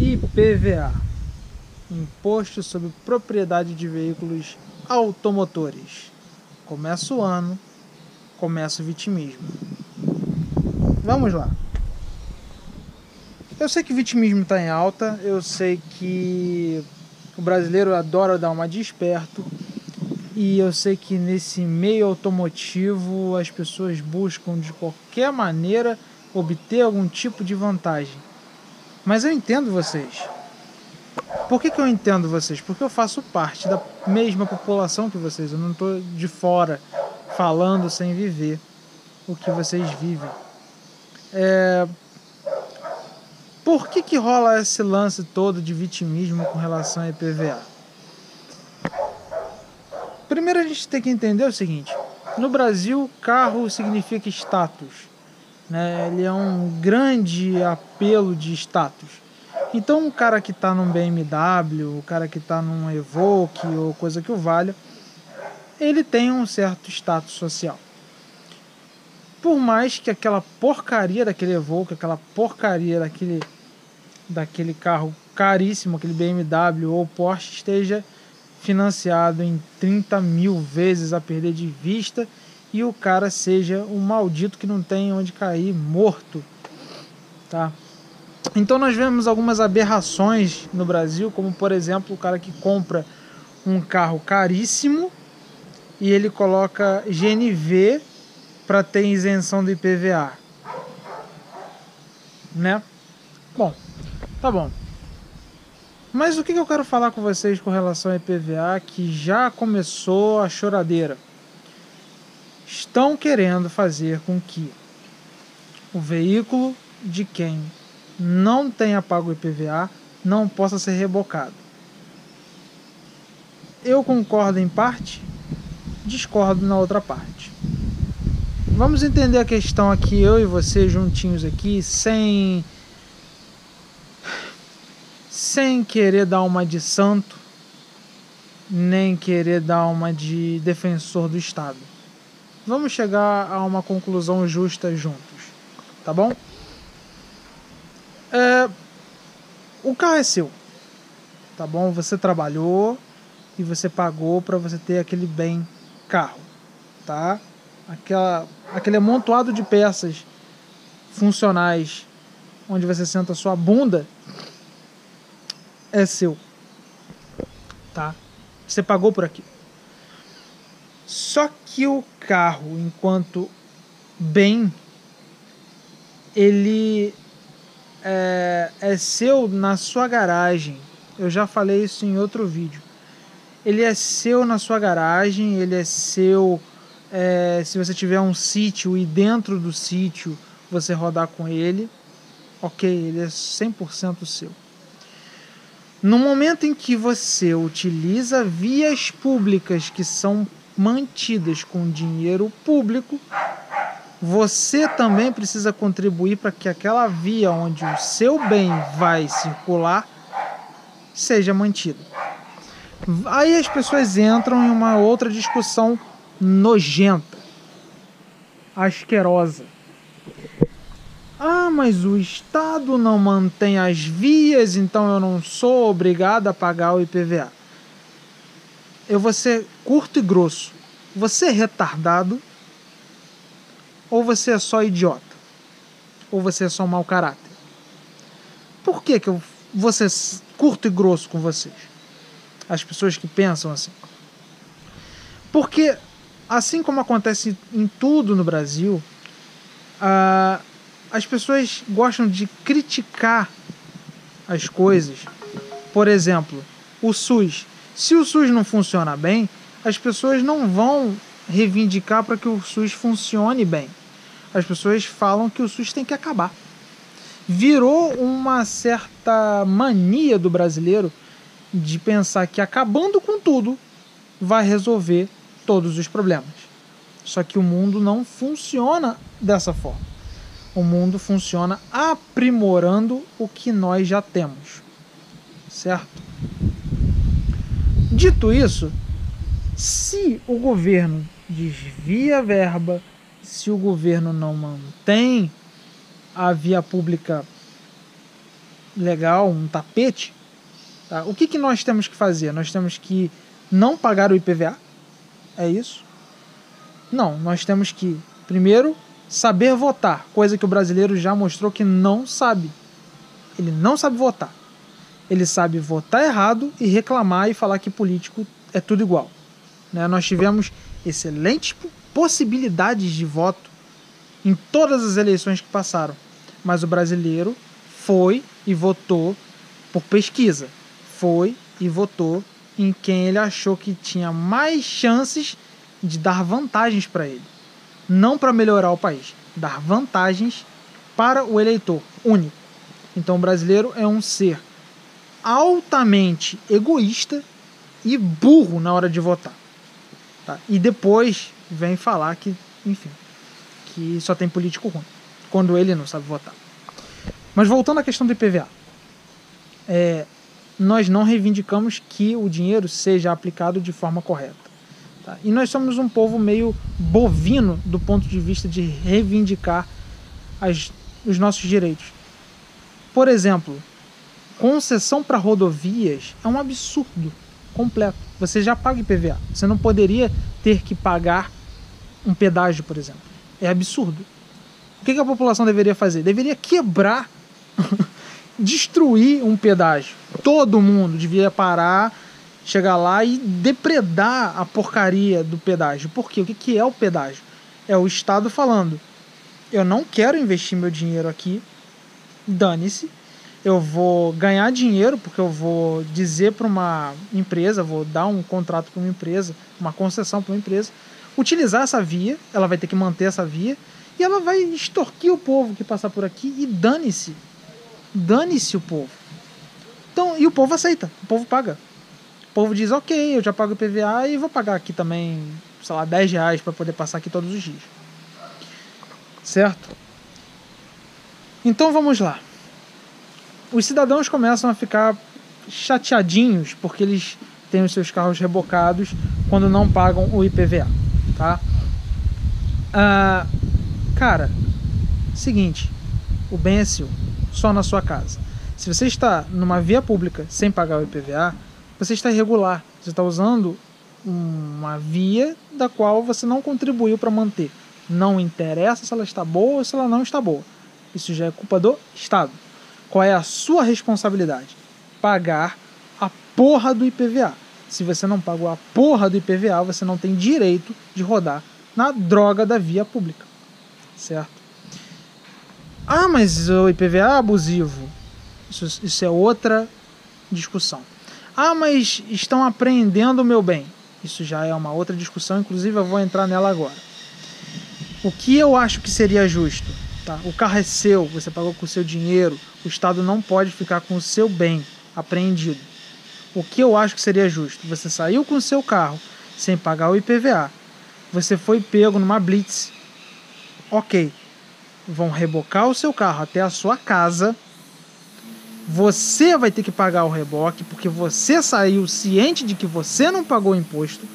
IPVA, Imposto sobre Propriedade de Veículos Automotores. Começa o ano, começa o vitimismo. Vamos lá. Eu sei que o vitimismo está em alta, eu sei que o brasileiro adora dar uma de esperto, e eu sei que nesse meio automotivo as pessoas buscam de qualquer maneira obter algum tipo de vantagem. Mas eu entendo vocês. Por que eu entendo vocês? Porque eu faço parte da mesma população que vocês. Eu não estou de fora falando sem viver o que vocês vivem. Por que rola esse lance todo de vitimismo com relação a IPVA? Primeiro a gente tem que entender o seguinte: no Brasil, carro significa status, né? Ele é um grande apelo de status. Então um cara que está num BMW, o cara que está num Evoque ou coisa que o valha, ele tem um certo status social. Por mais que aquela porcaria daquele Evoque, aquela porcaria daquele carro caríssimo, aquele BMW ou Porsche, esteja financiado em 30 mil vezes a perder de vista, e o cara seja um maldito que não tem onde cair, morto, tá? Então nós vemos algumas aberrações no Brasil, como por exemplo o cara que compra um carro caríssimo e ele coloca GNV para ter isenção do IPVA, né? Bom, tá bom. Mas o que eu quero falar com vocês com relação ao IPVA, que já começou a choradeira? Estão querendo fazer com que o veículo de quem não tenha pago o IPVA não possa ser rebocado. Eu concordo em parte, discordo na outra parte. Vamos entender a questão aqui, eu e você juntinhos aqui, sem querer dar uma de santo, nem querer dar uma de defensor do Estado. Vamos chegar a uma conclusão justa juntos, tá bom? O carro é seu, tá bom? Você trabalhou e você pagou para você ter aquele bem carro, tá? Aquele amontoado de peças funcionais onde você senta a sua bunda é seu, tá? Você pagou por aquilo. Só que o carro, enquanto bem, ele é seu na sua garagem. Eu já falei isso em outro vídeo. Ele é seu na sua garagem, ele é seu se você tiver um sítio e dentro do sítio você rodar com ele, ok, ele é 100% seu. No momento em que você utiliza vias públicas que são mantidas com dinheiro público, você também precisa contribuir para que aquela via onde o seu bem vai circular seja mantida. Aí as pessoas entram em uma outra discussão nojenta, asquerosa. Ah, mas o Estado não mantém as vias, então eu não sou obrigado a pagar o IPVA. Eu vou ser curto e grosso. Você é retardado? Ou você é só idiota? Ou você é só mau caráter? Por que eu vou ser curto e grosso com vocês? As pessoas que pensam assim. Porque, assim como acontece em tudo no Brasil, as pessoas gostam de criticar as coisas. Por exemplo, o SUS. Se o SUS não funciona bem, as pessoas não vão reivindicar para que o SUS funcione bem. As pessoas falam que o SUS tem que acabar. Virou uma certa mania do brasileiro de pensar que acabando com tudo vai resolver todos os problemas. Só que o mundo não funciona dessa forma. O mundo funciona aprimorando o que nós já temos, certo? Dito isso, se o governo desvia a verba, se o governo não mantém a via pública legal, um tapete, tá? O que nós temos que fazer? Nós temos que não pagar o IPVA? É isso? Não, nós temos que, primeiro, saber votar, coisa que o brasileiro já mostrou que não sabe. Ele não sabe votar. Ele sabe votar errado e reclamar e falar que político é tudo igual. Né? Nós tivemos excelentes possibilidades de voto em todas as eleições que passaram, mas o brasileiro foi e votou por pesquisa, foi e votou em quem ele achou que tinha mais chances de dar vantagens para ele, não para melhorar o país, dar vantagens para o eleitor único. Então o brasileiro é um ser altamente egoísta e burro na hora de votar, tá? E depois vem falar que, enfim, que só tem político ruim, quando ele não sabe votar. Mas voltando à questão do IPVA, nós não reivindicamos que o dinheiro seja aplicado de forma correta, tá? E nós somos um povo meio bovino do ponto de vista de reivindicar os nossos direitos. Por exemplo, concessão para rodovias é um absurdo completo. Você já paga IPVA. Você não poderia ter que pagar um pedágio, por exemplo. É absurdo. O que a população deveria fazer? Deveria quebrar, destruir um pedágio. Todo mundo devia parar, chegar lá e depredar a porcaria do pedágio. Por quê? O que é o pedágio? É o Estado falando: eu não quero investir meu dinheiro aqui, dane-se, eu vou ganhar dinheiro porque eu vou dizer para uma empresa, vou dar um contrato para uma empresa, uma concessão para uma empresa, utilizar essa via, ela vai ter que manter essa via, e ela vai extorquir o povo que passar por aqui e dane-se. Dane-se o povo. Então, e o povo aceita, o povo paga. O povo diz: ok, eu já pago IPVA e vou pagar aqui também, sei lá, R$10 para poder passar aqui todos os dias. Certo? Então vamos lá. Os cidadãos começam a ficar chateadinhos porque eles têm os seus carros rebocados quando não pagam o IPVA, tá? Cara, seguinte, o bem é seu, só na sua casa. Se você está numa via pública sem pagar o IPVA, você está irregular. Você está usando uma via da qual você não contribuiu para manter. Não interessa se ela está boa ou se ela não está boa. Isso já é culpa do Estado. Qual é a sua responsabilidade? Pagar a porra do IPVA. Se você não pagou a porra do IPVA, você não tem direito de rodar na droga da via pública. Certo? Ah, mas o IPVA é abusivo. Isso é outra discussão. Ah, mas estão apreendendo o meu bem. Isso já é uma outra discussão, inclusive eu vou entrar nela agora. O que eu acho que seria justo? Tá? O carro é seu, você pagou com o seu dinheiro, o Estado não pode ficar com o seu bem apreendido. O que eu acho que seria justo? Você saiu com o seu carro sem pagar o IPVA, você foi pego numa blitz, ok, vão rebocar o seu carro até a sua casa, você vai ter que pagar o reboque porque você saiu ciente de que você não pagou o imposto.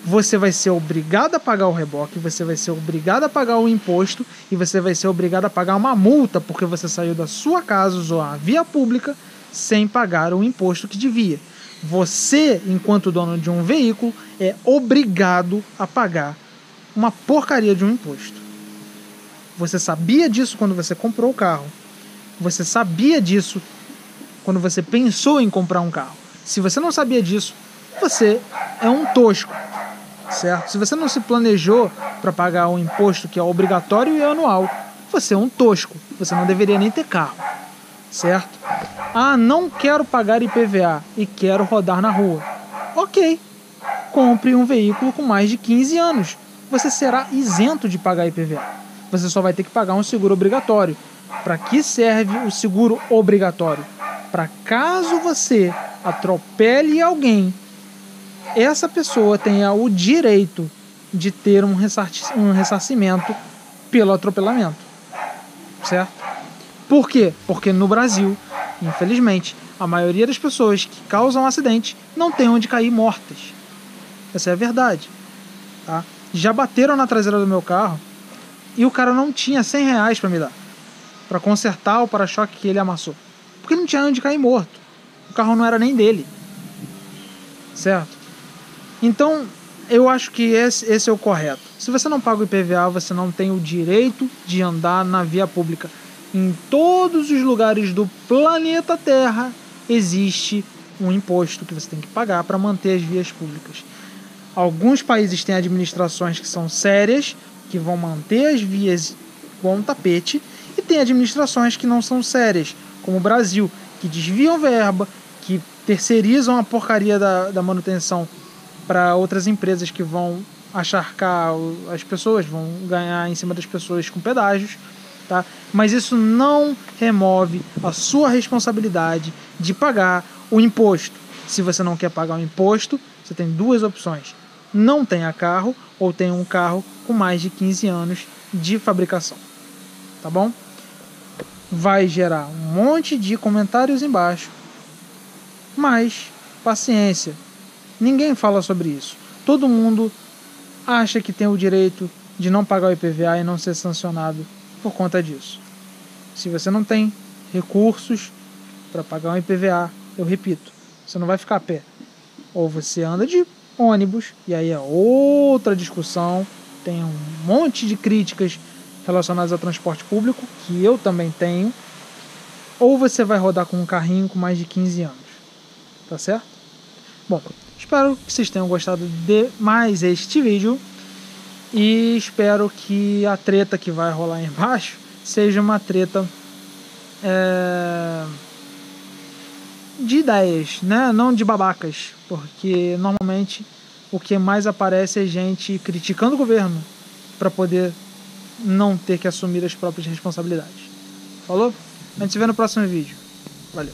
Você vai ser obrigado a pagar o reboque, você vai ser obrigado a pagar o imposto e você vai ser obrigado a pagar uma multa porque você saiu da sua casa, usou a via pública sem pagar o imposto que devia. Você, enquanto dono de um veículo, é obrigado a pagar uma porcaria de um imposto. Você sabia disso quando você comprou o carro. Você sabia disso quando você pensou em comprar um carro. Se você não sabia disso, você é um tosco. Certo? Se você não se planejou para pagar um imposto que é obrigatório e anual, você é um tosco. Você não deveria nem ter carro. Certo? Ah, não quero pagar IPVA e quero rodar na rua. Ok. Compre um veículo com mais de 15 anos. Você será isento de pagar IPVA. Você só vai ter que pagar um seguro obrigatório. Para que serve o seguro obrigatório? Para caso você atropele alguém, essa pessoa tenha o direito de ter um ressarcimento pelo atropelamento. Certo? Por quê? Porque no Brasil, infelizmente, a maioria das pessoas que causam acidente não tem onde cair mortas. Essa é a verdade. Tá? Já bateram na traseira do meu carro e o cara não tinha R$100 para me dar, para consertar o para-choque que ele amassou. Porque não tinha onde cair morto. O carro não era nem dele. Certo? Então, eu acho que esse é o correto. Se você não paga o IPVA, você não tem o direito de andar na via pública. Em todos os lugares do planeta Terra existe um imposto que você tem que pagar para manter as vias públicas. Alguns países têm administrações que são sérias, que vão manter as vias com tapete, e tem administrações que não são sérias, como o Brasil, que desviam verba, que terceirizam a porcaria da manutenção para outras empresas que vão acharcar as pessoas, vão ganhar em cima das pessoas com pedágios, tá? Mas isso não remove a sua responsabilidade de pagar o imposto. Se você não quer pagar o imposto, você tem duas opções: não tenha carro ou tenha um carro com mais de 15 anos de fabricação, tá bom? Vai gerar um monte de comentários embaixo, mas paciência, ninguém fala sobre isso. Todo mundo acha que tem o direito de não pagar o IPVA e não ser sancionado por conta disso. Se você não tem recursos para pagar o IPVA, eu repito, você não vai ficar a pé. Ou você anda de ônibus, e aí é outra discussão, tem um monte de críticas relacionadas ao transporte público, que eu também tenho, ou você vai rodar com um carrinho com mais de 15 anos. Tá certo? Bom, espero que vocês tenham gostado de mais este vídeo e espero que a treta que vai rolar aí embaixo seja uma treta de ideias, né? Não de babacas, porque normalmente o que mais aparece é gente criticando o governo para poder não ter que assumir as próprias responsabilidades. Falou? A gente se vê no próximo vídeo. Valeu.